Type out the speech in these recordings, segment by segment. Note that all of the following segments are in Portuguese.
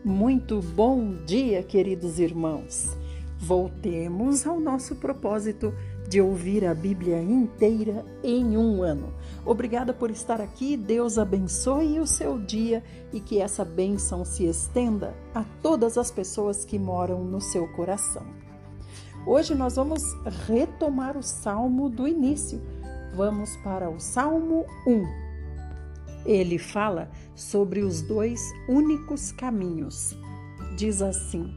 Muito bom dia, queridos irmãos! Voltemos ao nosso propósito de ouvir a Bíblia inteira em um ano. Obrigada por estar aqui, Deus abençoe o seu dia e que essa bênção se estenda a todas as pessoas que moram no seu coração. Hoje nós vamos retomar o Salmo do início. Vamos para o Salmo 1. Ele fala sobre os dois únicos caminhos. Diz assim: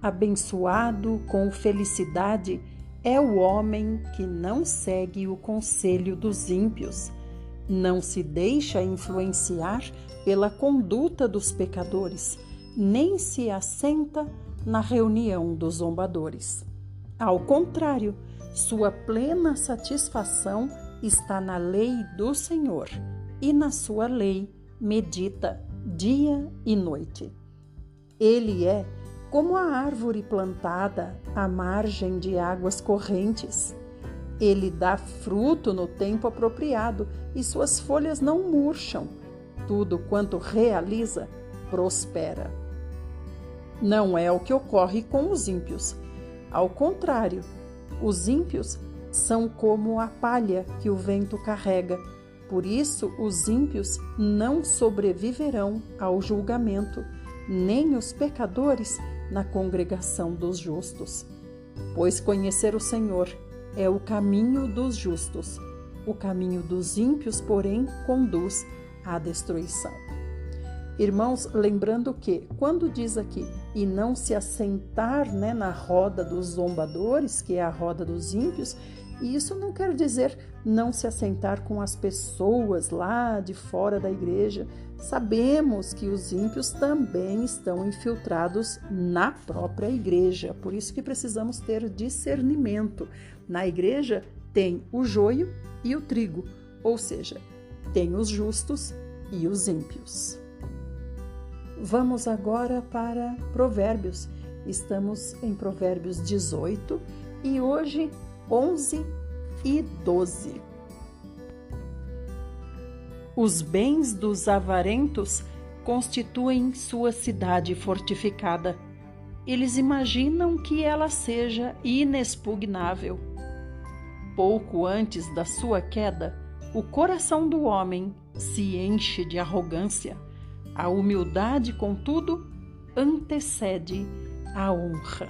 abençoado com felicidade é o homem que não segue o conselho dos ímpios, não se deixa influenciar pela conduta dos pecadores, nem se assenta na reunião dos zombadores. Ao contrário, sua plena satisfação está na lei do Senhor, e na sua lei medita dia e noite. Ele é como a árvore plantada à margem de águas correntes. Ele dá fruto no tempo apropriado e suas folhas não murcham. Tudo quanto realiza prospera. Não é o que ocorre com os ímpios. Ao contrário, os ímpios são como a palha que o vento carrega. Por isso, os ímpios não sobreviverão ao julgamento, nem os pecadores na congregação dos justos. Pois conhecer o Senhor é o caminho dos justos, o caminho dos ímpios, porém, conduz à destruição. Irmãos, lembrando que, quando diz aqui, e não se assentar na roda dos zombadores, que é a roda dos ímpios, e isso não quer dizer não se assentar com as pessoas lá de fora da igreja. Sabemos que os ímpios também estão infiltrados na própria igreja, por isso que precisamos ter discernimento. Na igreja tem o joio e o trigo, ou seja, tem os justos e os ímpios. Vamos agora para Provérbios. Estamos em Provérbios 18 e hoje 11 e 12. Os bens dos avarentos constituem sua cidade fortificada. Eles imaginam que ela seja inexpugnável. Pouco antes da sua queda, o coração do homem se enche de arrogância. A humildade, contudo, antecede a honra.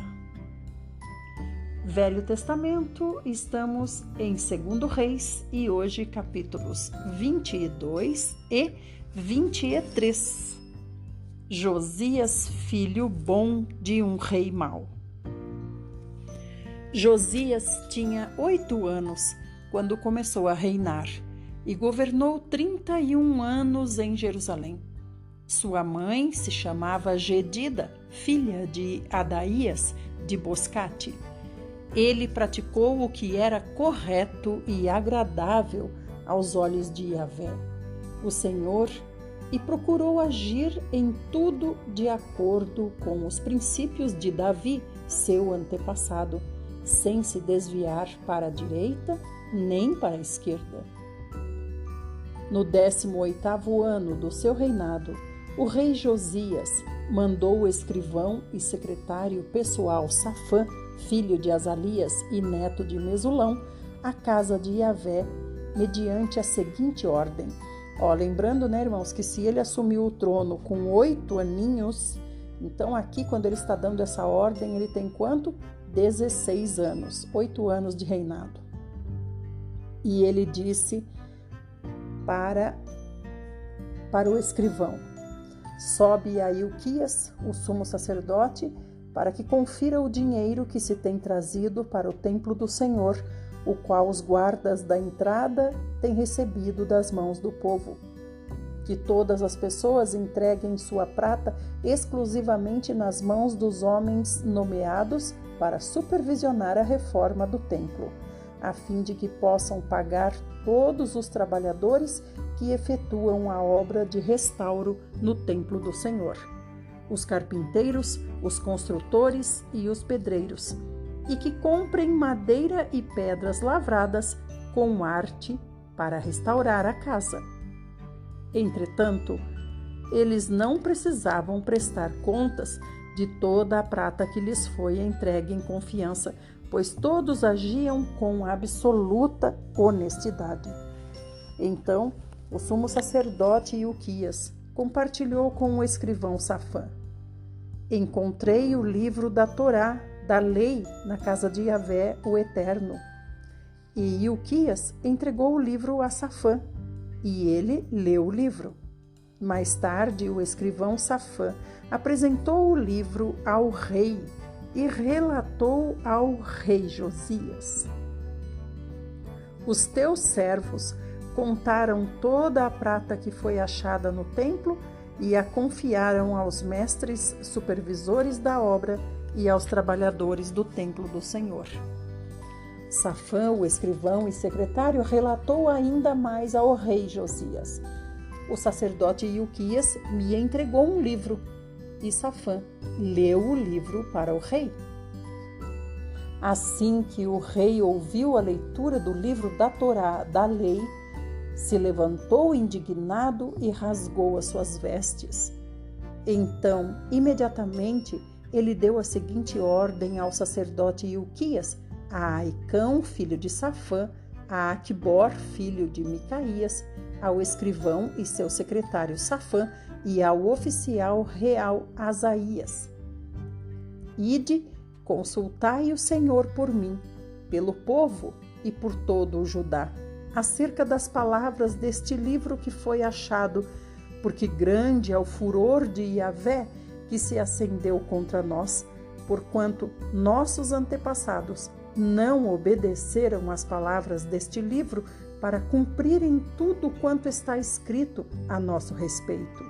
Velho Testamento, estamos em 2 Reis e hoje capítulos 22 e 23. Josias, filho bom de um rei mau. Josias tinha 8 anos quando começou a reinar e governou 31 anos em Jerusalém. Sua mãe se chamava Gedida, filha de Adaías de Boscate. Ele praticou o que era correto e agradável aos olhos de Yahvé, o Senhor, e procurou agir em tudo de acordo com os princípios de Davi, seu antepassado, sem se desviar para a direita nem para a esquerda. No 18º ano do seu reinado, o rei Josias mandou o escrivão e secretário pessoal Safã, filho de Azalias e neto de Mesulão, à casa de Yahvé, mediante a seguinte ordem. Lembrando, irmãos, que se ele assumiu o trono com 8 aninhos, então aqui quando ele está dando essa ordem, ele tem quanto? 16 anos, 8 anos de reinado. E ele disse para o escrivão: sobe a Ilquias, o sumo sacerdote, para que confira o dinheiro que se tem trazido para o templo do Senhor, o qual os guardas da entrada têm recebido das mãos do povo. Que todas as pessoas entreguem sua prata exclusivamente nas mãos dos homens nomeados para supervisionar a reforma do templo, a fim de que possam pagar todos os trabalhadores que efetuam a obra de restauro no templo do Senhor, os carpinteiros, os construtores e os pedreiros, e que comprem madeira e pedras lavradas com arte para restaurar a casa. Entretanto, eles não precisavam prestar contas de toda a prata que lhes foi entregue em confiança, pois todos agiam com absoluta honestidade. Então, o sumo sacerdote Ilquias compartilhou com o escrivão Safã: encontrei o livro da Torá, da lei, na casa de Yahvé, o Eterno. E Ilquias entregou o livro a Safã, e ele leu o livro. Mais tarde, o escrivão Safã apresentou o livro ao rei e relatou ao rei Josias: os teus servos contaram toda a prata que foi achada no templo e a confiaram aos mestres supervisores da obra e aos trabalhadores do templo do Senhor. Safã, o escrivão e secretário, relatou ainda mais ao rei Josias: o sacerdote Ilquias me entregou um livro. E Safã leu o livro para o rei. Assim que o rei ouviu a leitura do livro da Torá, da lei, se levantou indignado e rasgou as suas vestes. Então, imediatamente, ele deu a seguinte ordem ao sacerdote Ilquias, a Aicão, filho de Safã, a Aquibor, filho de Micaías, ao escrivão e seu secretário Safã e ao oficial real Asaías: ide, consultai o Senhor por mim, pelo povo e por todo o Judá, acerca das palavras deste livro que foi achado, porque grande é o furor de Yahvé que se acendeu contra nós, porquanto nossos antepassados não obedeceram às palavras deste livro para cumprirem tudo quanto está escrito a nosso respeito.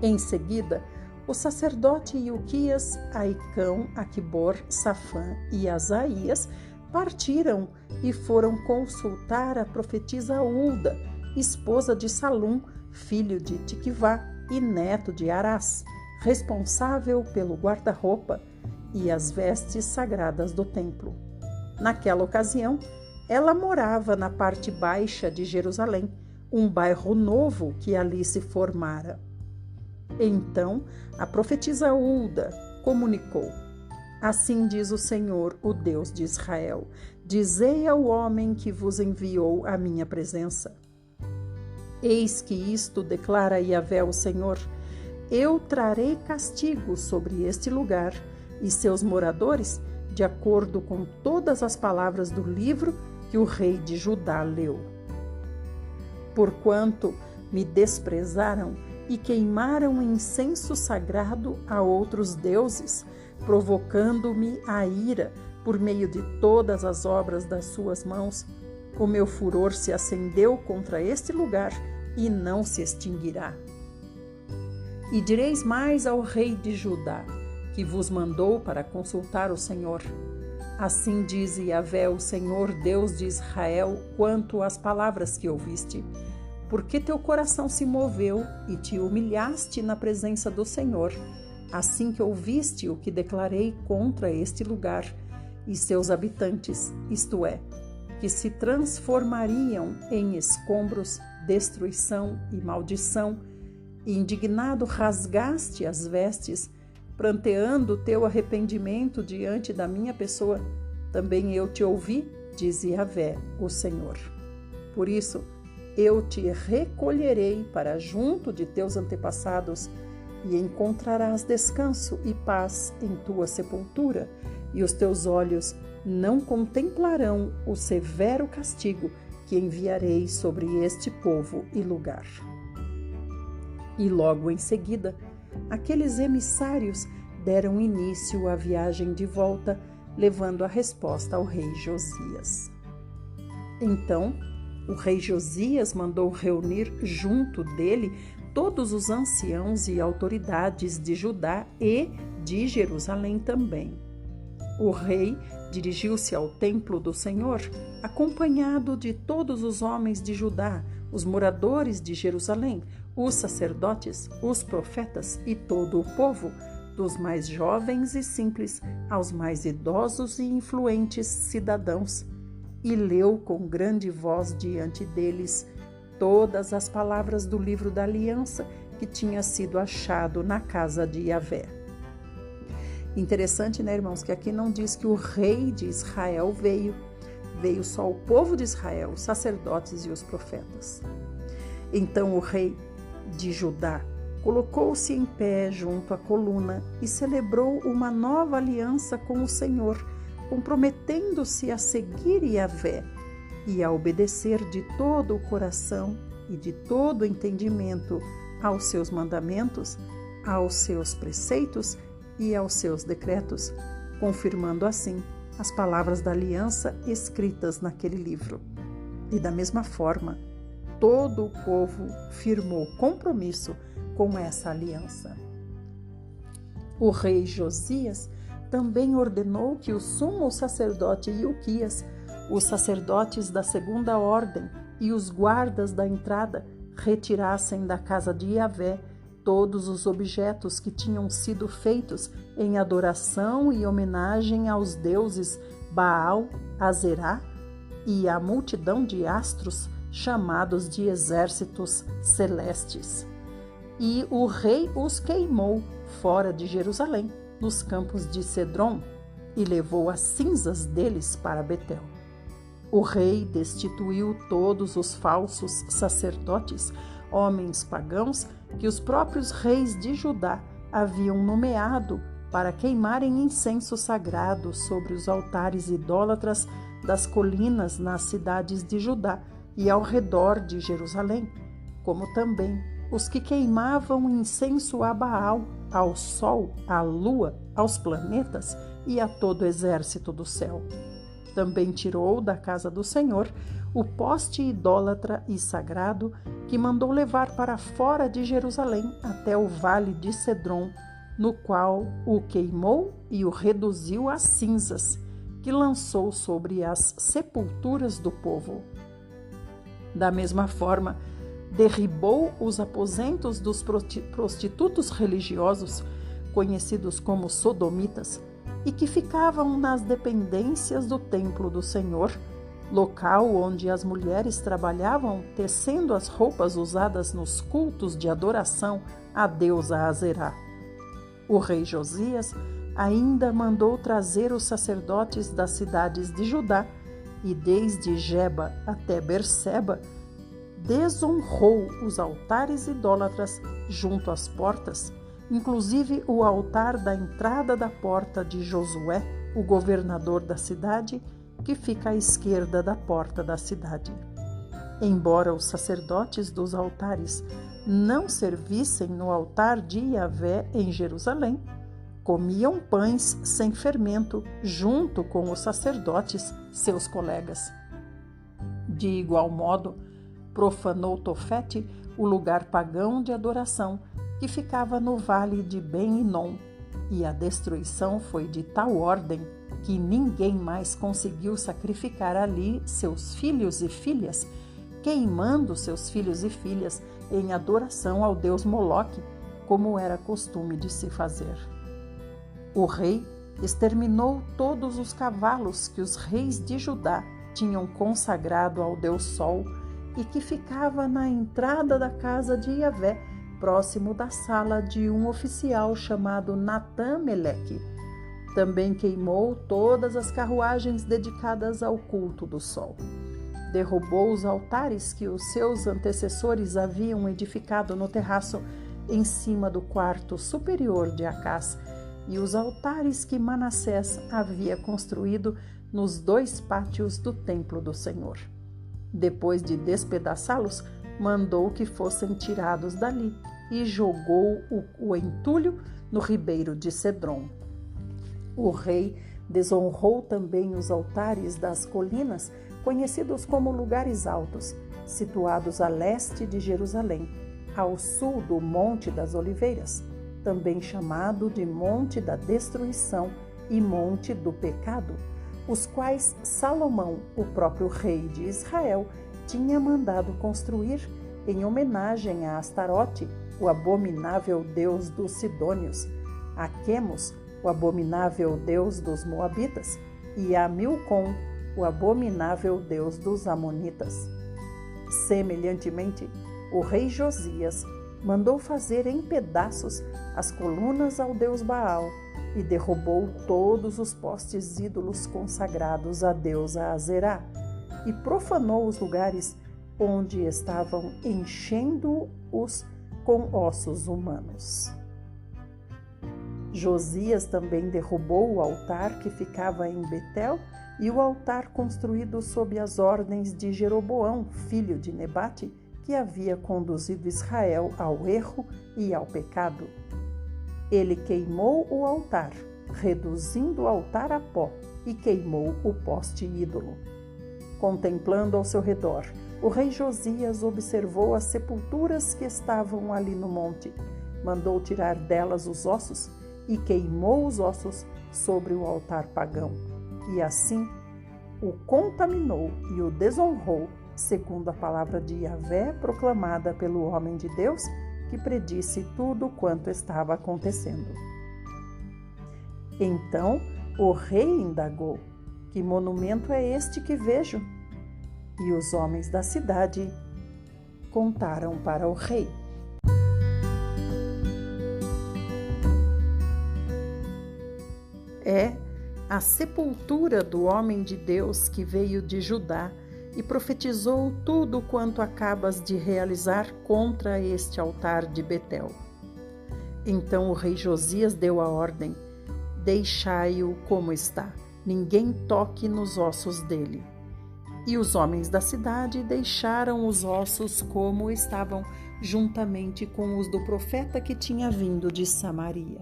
Em seguida, o sacerdote Ilquias, Aicão, Aquibor, Safã e Asaías partiram e foram consultar a profetisa Hulda, esposa de Salum, filho de Tiquivá e neto de Arás, responsável pelo guarda-roupa e as vestes sagradas do templo. Naquela ocasião, ela morava na parte baixa de Jerusalém, um bairro novo que ali se formara. Então a profetisa Hulda comunicou: assim diz o Senhor, o Deus de Israel: dizei ao homem que vos enviou à minha presença: eis que isto declara Yahvé o Senhor: eu trarei castigo sobre este lugar e seus moradores, de acordo com todas as palavras do livro que o rei de Judá leu. Porquanto me desprezaram e queimaram incenso sagrado a outros deuses, provocando-me a ira por meio de todas as obras das suas mãos, o meu furor se acendeu contra este lugar e não se extinguirá. E direis mais ao rei de Judá, que vos mandou para consultar o Senhor: assim diz Yahvé, o Senhor, Deus de Israel, quanto às palavras que ouviste. Porque teu coração se moveu e te humilhaste na presença do Senhor, assim que ouviste o que declarei contra este lugar e seus habitantes, isto é, que se transformariam em escombros, destruição e maldição, e indignado rasgaste as vestes, pranteando teu arrependimento diante da minha pessoa, também eu te ouvi, diz Yahvé, o Senhor. Por isso, eu te recolherei para junto de teus antepassados e encontrarás descanso e paz em tua sepultura, e os teus olhos não contemplarão o severo castigo que enviarei sobre este povo e lugar. E logo em seguida, aqueles emissários deram início à viagem de volta, levando a resposta ao rei Josias. Então, o rei Josias mandou reunir junto dele todos os anciãos e autoridades de Judá e de Jerusalém também. O rei dirigiu-se ao templo do Senhor, acompanhado de todos os homens de Judá, os moradores de Jerusalém, os sacerdotes, os profetas e todo o povo, dos mais jovens e simples aos mais idosos e influentes cidadãos, e leu com grande voz diante deles todas as palavras do livro da aliança que tinha sido achado na casa de Yahvé. Interessante, né, irmãos, que aqui não diz que o rei de Israel veio só o povo de Israel, os sacerdotes e os profetas. Então o rei de Judá colocou-se em pé junto à coluna e celebrou uma nova aliança com o Senhor, comprometendo-se a seguir Yahvé e a obedecer de todo o coração e de todo o entendimento aos seus mandamentos, aos seus preceitos e aos seus decretos, confirmando assim as palavras da aliança escritas naquele livro. E da mesma forma, todo o povo firmou compromisso com essa aliança. O rei Josias também ordenou que o sumo sacerdote Ilquias, os sacerdotes da segunda ordem e os guardas da entrada retirassem da casa de Yahvé todos os objetos que tinham sido feitos em adoração e homenagem aos deuses Baal, Azerá e a multidão de astros chamados de exércitos celestes. E o rei os queimou fora de Jerusalém, nos campos de Cedron, e levou as cinzas deles para Betel. O rei destituiu todos os falsos sacerdotes, homens pagãos, que os próprios reis de Judá haviam nomeado para queimarem incenso sagrado sobre os altares idólatras das colinas nas cidades de Judá e ao redor de Jerusalém, como também os que queimavam incenso a Baal, ao sol, à lua, aos planetas e a todo o exército do céu. Também tirou da casa do Senhor o poste idólatra e sagrado que mandou levar para fora de Jerusalém até o vale de Cedron, no qual o queimou e o reduziu a cinzas, que lançou sobre as sepulturas do povo. Da mesma forma, derribou os aposentos dos prostitutos religiosos, conhecidos como sodomitas, e que ficavam nas dependências do templo do Senhor, local onde as mulheres trabalhavam tecendo as roupas usadas nos cultos de adoração à deusa Azerá. O rei Josias ainda mandou trazer os sacerdotes das cidades de Judá e desde Geba até Berseba desonrou os altares idólatras junto às portas, inclusive o altar da entrada da porta de Josué, o governador da cidade, que fica à esquerda da porta da cidade. Embora os sacerdotes dos altares não servissem no altar de Yahvé em Jerusalém, comiam pães sem fermento junto com os sacerdotes, seus colegas. De igual modo, profanou Tofete, o lugar pagão de adoração, que ficava no vale de Ben-Hinom, e a destruição foi de tal ordem que ninguém mais conseguiu sacrificar ali seus filhos e filhas, queimando seus filhos e filhas em adoração ao deus Moloque, como era costume de se fazer. O rei exterminou todos os cavalos que os reis de Judá tinham consagrado ao deus Sol e que ficava na entrada da casa de Yahvé, próximo da sala de um oficial chamado Natã-Meleque. Também queimou todas as carruagens dedicadas ao culto do sol. Derrubou os altares que os seus antecessores haviam edificado no terraço em cima do quarto superior de Acás e os altares que Manassés havia construído nos 2 pátios do templo do Senhor. Depois de despedaçá-los, mandou que fossem tirados dali e jogou o entulho no ribeiro de Cedron. O rei desonrou também os altares das colinas, conhecidos como lugares altos, situados a leste de Jerusalém, ao sul do Monte das Oliveiras, também chamado de Monte da Destruição e Monte do Pecado, os quais Salomão, o próprio rei de Israel, tinha mandado construir em homenagem a Astarote, o abominável deus dos Sidônios, a Quemos, o abominável deus dos Moabitas, e a Milcom, o abominável deus dos Amonitas. Semelhantemente, o rei Josias mandou fazer em pedaços as colunas ao deus Baal e derrubou todos os postes ídolos consagrados à deusa Azerá e profanou os lugares onde estavam enchendo-os com ossos humanos. Josias também derrubou o altar que ficava em Betel e o altar construído sob as ordens de Jeroboão, filho de Nebate, que havia conduzido Israel ao erro e ao pecado. Ele queimou o altar, reduzindo o altar a pó, e queimou o poste ídolo. Contemplando ao seu redor, o rei Josias observou as sepulturas que estavam ali no monte, mandou tirar delas os ossos e queimou os ossos sobre o altar pagão, e assim o contaminou e o desonrou, segundo a palavra de Yahvé proclamada pelo homem de Deus, que predisse tudo quanto estava acontecendo. Então o rei indagou: que monumento é este que vejo? E os homens da cidade contaram para o rei. É a sepultura do homem de Deus que veio de Judá e profetizou tudo quanto acabas de realizar contra este altar de Betel. Então o rei Josias deu a ordem: deixai-o como está, ninguém toque nos ossos dele. E os homens da cidade deixaram os ossos como estavam, juntamente com os do profeta que tinha vindo de Samaria.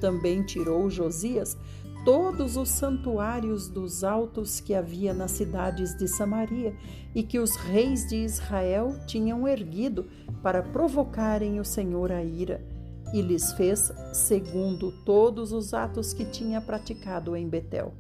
Também tirou Josias todos os santuários dos altos que havia nas cidades de Samaria e que os reis de Israel tinham erguido para provocarem o Senhor a ira, e lhes fez segundo todos os atos que tinha praticado em Betel.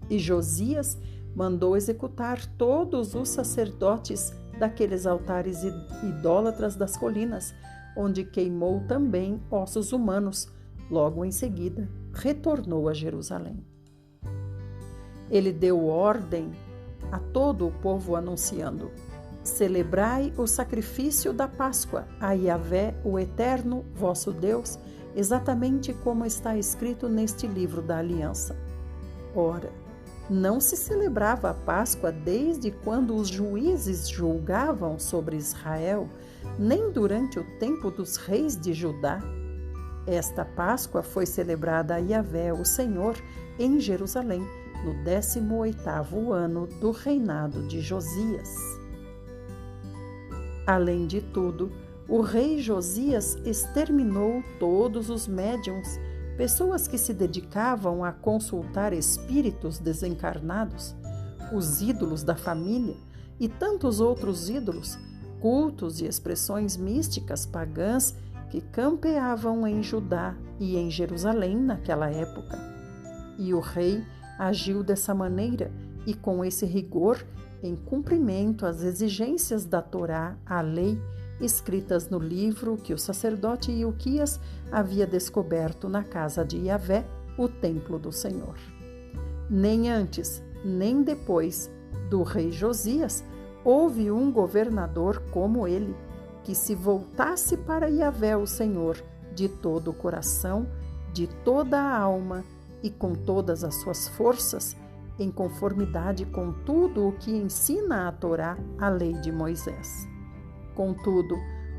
E Josias mandou executar todos os sacerdotes daqueles altares idólatras das colinas, onde queimou também ossos humanos. Logo em seguida, retornou a Jerusalém. Ele deu ordem a todo o povo anunciando: celebrai o sacrifício da Páscoa a Yahvé, o Eterno, vosso Deus, exatamente como está escrito neste livro da aliança. Ora, não se celebrava a Páscoa desde quando os juízes julgavam sobre Israel, nem durante o tempo dos reis de Judá. Esta Páscoa foi celebrada a Yahvé, o Senhor, em Jerusalém, no 18º ano do reinado de Josias. Além de tudo, o rei Josias exterminou todos os médiuns, pessoas que se dedicavam a consultar espíritos desencarnados, os ídolos da família e tantos outros ídolos, cultos e expressões místicas pagãs que campeavam em Judá e em Jerusalém naquela época. E o rei agiu dessa maneira e com esse rigor, em cumprimento às exigências da Torá, a lei, escritas no livro que o sacerdote Ilquias havia descoberto na casa de Yahvé, o templo do Senhor. Nem antes, nem depois do rei Josias, houve um governador como ele, que se voltasse para Yahvé, o Senhor, de todo o coração, de toda a alma e com todas as suas forças, em conformidade com tudo o que ensina a Torá, a lei de Moisés. Contudo,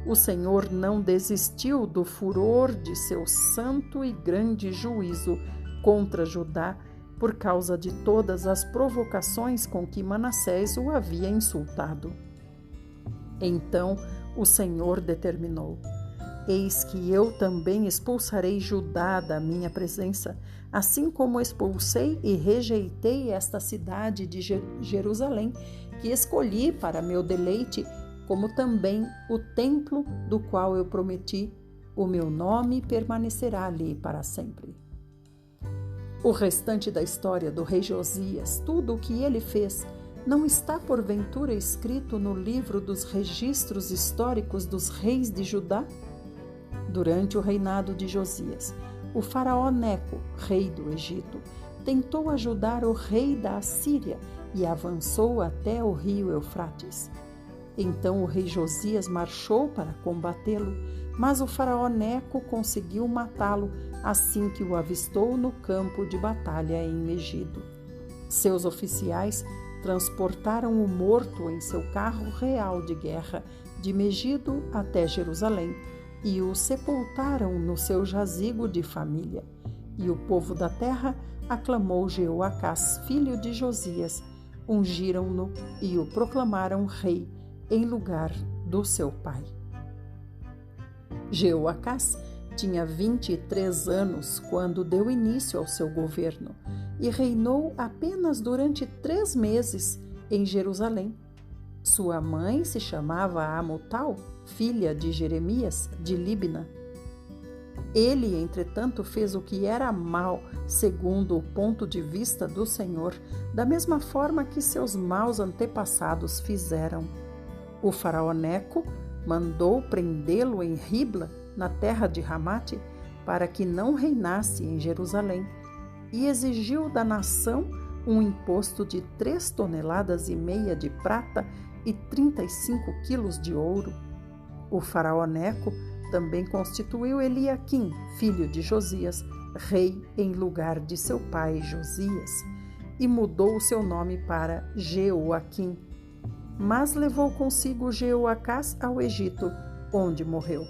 o Senhor não desistiu do furor de seu santo e grande juízo contra Judá por causa de todas as provocações com que Manassés o havia insultado. Então o Senhor determinou: eis que eu também expulsarei Judá da minha presença, assim como expulsei e rejeitei esta cidade de Jerusalém, que escolhi para meu deleite, como também o templo do qual eu prometi, o meu nome permanecerá ali para sempre. O restante da história do rei Josias, tudo o que ele fez, não está porventura escrito no livro dos registros históricos dos reis de Judá? Durante o reinado de Josias, o faraó Neco, rei do Egito, tentou ajudar o rei da Assíria e avançou até o rio Eufrates. Então o rei Josias marchou para combatê-lo, mas o faraó Neco conseguiu matá-lo assim que o avistou no campo de batalha em Megido. Seus oficiais transportaram o morto em seu carro real de guerra de Megido até Jerusalém e o sepultaram no seu jazigo de família. E o povo da terra aclamou Jeoacás, filho de Josias, ungiram-no e o proclamaram rei em lugar do seu pai. Jeoacás tinha 23 anos quando deu início ao seu governo e reinou apenas durante 3 meses em Jerusalém. Sua mãe se chamava Amutal, filha de Jeremias, de Líbna. Ele, entretanto, fez o que era mal, segundo o ponto de vista do Senhor, da mesma forma que seus maus antepassados fizeram. O faraó Neco mandou prendê-lo em Ribla, na terra de Ramate, para que não reinasse em Jerusalém, e exigiu da nação um imposto de 3,5 toneladas de prata e 35 quilos de ouro. O faraó Neco também constituiu Eliaquim, filho de Josias, rei em lugar de seu pai Josias, e mudou o seu nome para Jeoaquim, mas levou consigo Jeoacás ao Egito, onde morreu.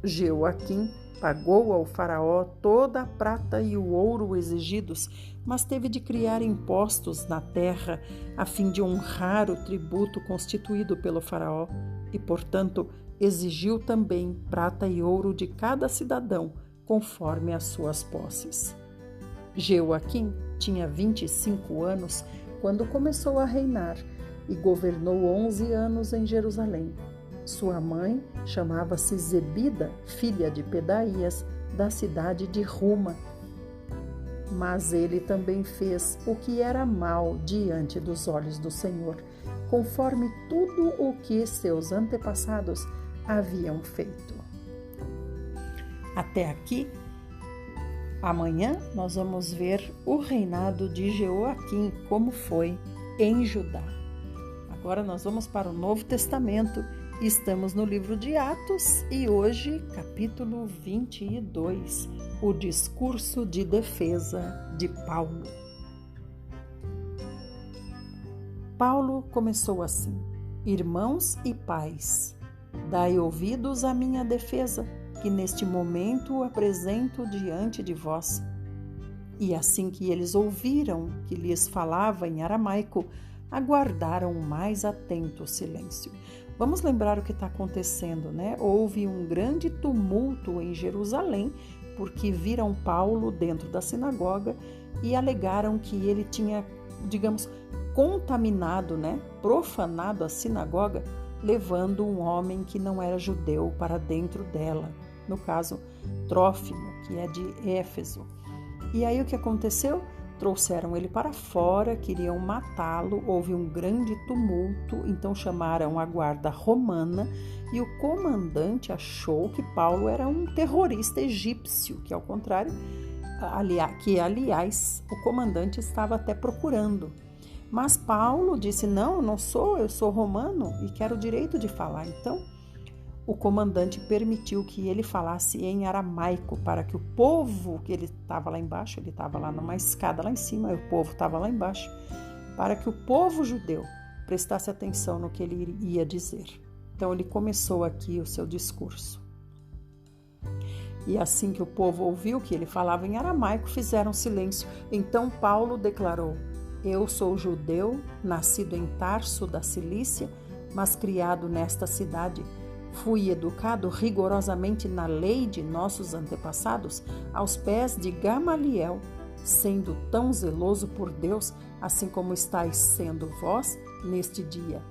Jeoaquim pagou ao faraó toda a prata e o ouro exigidos, mas teve de criar impostos na terra a fim de honrar o tributo constituído pelo faraó e, portanto, exigiu também prata e ouro de cada cidadão, conforme as suas posses. Jeoaquim tinha 25 anos quando começou a reinar e governou 11 anos em Jerusalém. Sua mãe chamava-se Zebida, filha de Pedaías, da cidade de Ruma. Mas ele também fez o que era mal diante dos olhos do Senhor, conforme tudo o que seus antepassados haviam feito. Até aqui. Amanhã nós vamos ver o reinado de Jeoaquim, como foi em Judá. Agora nós vamos para o Novo Testamento. Estamos no livro de Atos e hoje, capítulo 22, o discurso de defesa de Paulo. Paulo começou assim: Irmãos e pais, dai ouvidos à minha defesa, que neste momento apresento diante de vós. E assim que eles ouviram que lhes falava em aramaico, aguardaram mais atento silêncio. Vamos lembrar o que está acontecendo, né? Houve um grande tumulto em Jerusalém, porque viram Paulo dentro da sinagoga e alegaram que ele tinha, contaminado, né? Profanado a sinagoga, levando um homem que não era judeu para dentro dela. No caso, Trófimo, que é de Éfeso. E aí o que aconteceu? Trouxeram ele para fora, queriam matá-lo, houve um grande tumulto, então chamaram a guarda romana e o comandante achou que Paulo era um terrorista egípcio, que ao contrário, aliás, o comandante estava até procurando. Mas Paulo disse, não, eu não sou, eu sou romano e quero o direito de falar. Então, o comandante permitiu que ele falasse em aramaico para que o povo, que ele estava lá embaixo, ele estava lá numa escada lá em cima, e o povo estava lá embaixo, para que o povo judeu prestasse atenção no que ele ia dizer. Então ele começou aqui o seu discurso. E assim que o povo ouviu que ele falava em aramaico, fizeram silêncio. Então Paulo declarou, eu sou judeu, nascido em Tarso da Cilícia, mas criado nesta cidade. Fui educado rigorosamente na lei de nossos antepassados, aos pés de Gamaliel, sendo tão zeloso por Deus, assim como estáis sendo vós neste dia.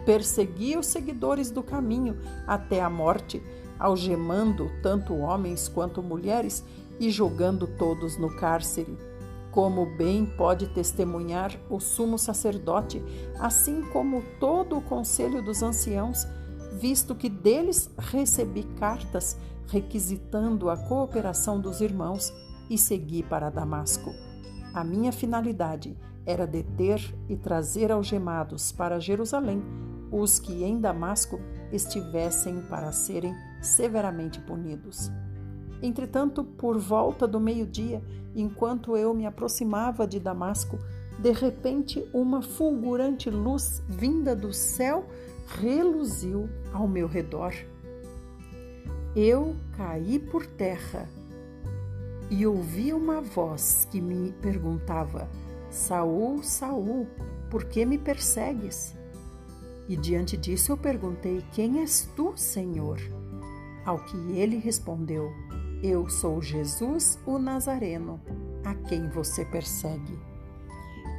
Persegui os seguidores do caminho até a morte, algemando tanto homens quanto mulheres e jogando todos no cárcere. Como bem pode testemunhar o sumo sacerdote, assim como todo o conselho dos anciãos, visto que deles recebi cartas requisitando a cooperação dos irmãos e segui para Damasco. A minha finalidade era deter e trazer algemados para Jerusalém os que em Damasco estivessem para serem severamente punidos. Entretanto, por volta do meio-dia, enquanto eu me aproximava de Damasco, de repente uma fulgurante luz vinda do céu reluziu ao meu redor. Eu caí por terra e ouvi uma voz que me perguntava: Saul, Saul, por que me persegues? E diante disso eu perguntei: quem és tu, Senhor? Ao que ele respondeu: eu sou Jesus, o Nazareno, a quem você persegue.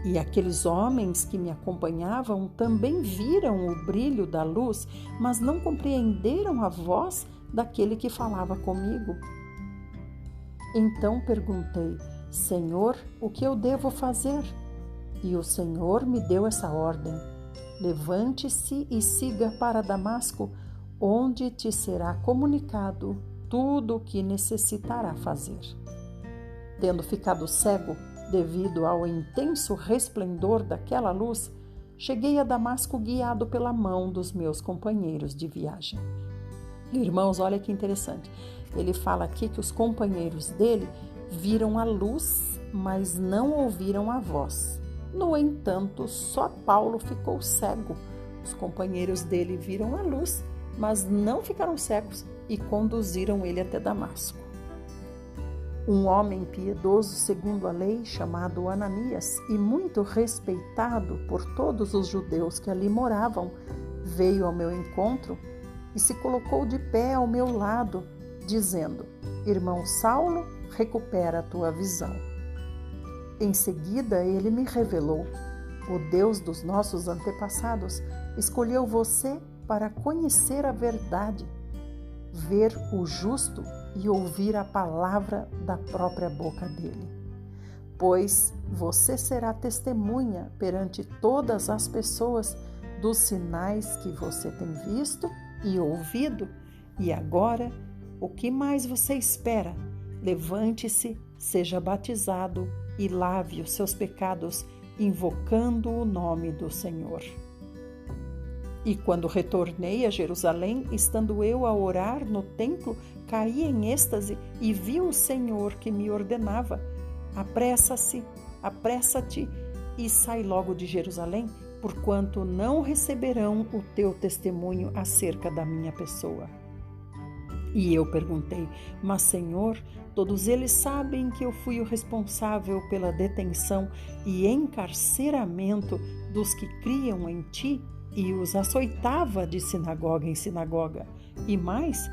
E aqueles homens que me acompanhavam também viram o brilho da luz, mas não compreenderam a voz daquele que falava comigo. Então perguntei: Senhor, o que eu devo fazer? E o Senhor me deu essa ordem: levante-se e siga para Damasco, onde te será comunicado tudo o que necessitará fazer. Tendo ficado cego devido ao intenso resplendor daquela luz, cheguei a Damasco guiado pela mão dos meus companheiros de viagem. Irmãos, olha que interessante. Ele fala aqui que os companheiros dele viram a luz, mas não ouviram a voz. No entanto, só Paulo ficou cego. Os companheiros dele viram a luz, mas não ficaram cegos e conduziram ele até Damasco. Um homem piedoso segundo a lei, chamado Ananias, e muito respeitado por todos os judeus que ali moravam, veio ao meu encontro e se colocou de pé ao meu lado, dizendo: Irmão Saulo, recupera a tua visão. Em seguida, ele me revelou: o Deus dos nossos antepassados escolheu você para conhecer a verdade, ver o justo e ouvir a palavra da própria boca dele. Pois você será testemunha perante todas as pessoas dos sinais que você tem visto e ouvido. E agora, o que mais você espera? Levante-se, seja batizado e lave os seus pecados, invocando o nome do Senhor. E quando retornei a Jerusalém, estando eu a orar no templo, caí em êxtase e vi o Senhor que me ordenava: apressa-te e sai logo de Jerusalém, porquanto não receberão o teu testemunho acerca da minha pessoa. E eu perguntei: mas Senhor, todos eles sabem que eu fui o responsável pela detenção e encarceramento dos que criam em ti e os açoitava de sinagoga em sinagoga. E mais,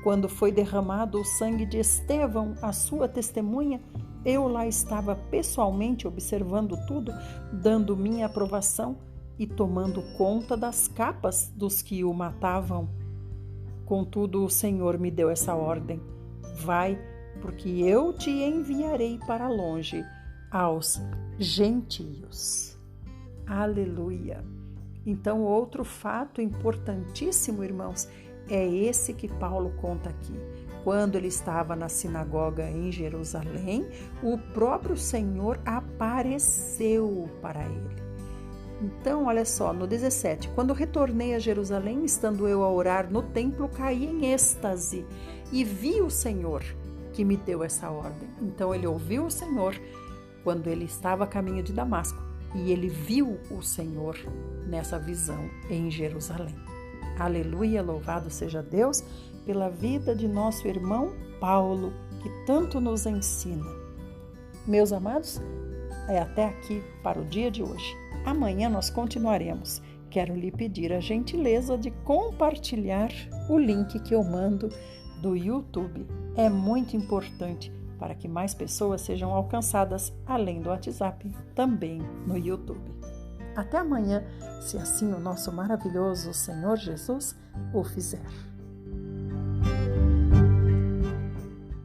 quando foi derramado o sangue de Estevão, a sua testemunha, eu lá estava pessoalmente observando tudo, dando minha aprovação e tomando conta das capas dos que o matavam. Contudo, o Senhor me deu essa ordem: vai, porque eu te enviarei para longe, aos gentios. Aleluia! Então, outro fato importantíssimo, irmãos, é esse que Paulo conta aqui. Quando ele estava na sinagoga em Jerusalém, o próprio Senhor apareceu para ele. Então, olha só, no 17, quando retornei a Jerusalém, estando eu a orar no templo, caí em êxtase e vi o Senhor que me deu essa ordem. Então, ele ouviu o Senhor quando ele estava a caminho de Damasco e ele viu o Senhor nessa visão em Jerusalém. Aleluia, louvado seja Deus pela vida de nosso irmão Paulo, que tanto nos ensina. Meus amados, é até aqui para o dia de hoje. Amanhã nós continuaremos. Quero lhe pedir a gentileza de compartilhar o link que eu mando do YouTube. É muito importante para que mais pessoas sejam alcançadas, além do WhatsApp, também no YouTube. Até amanhã, se assim o nosso maravilhoso Senhor Jesus o fizer.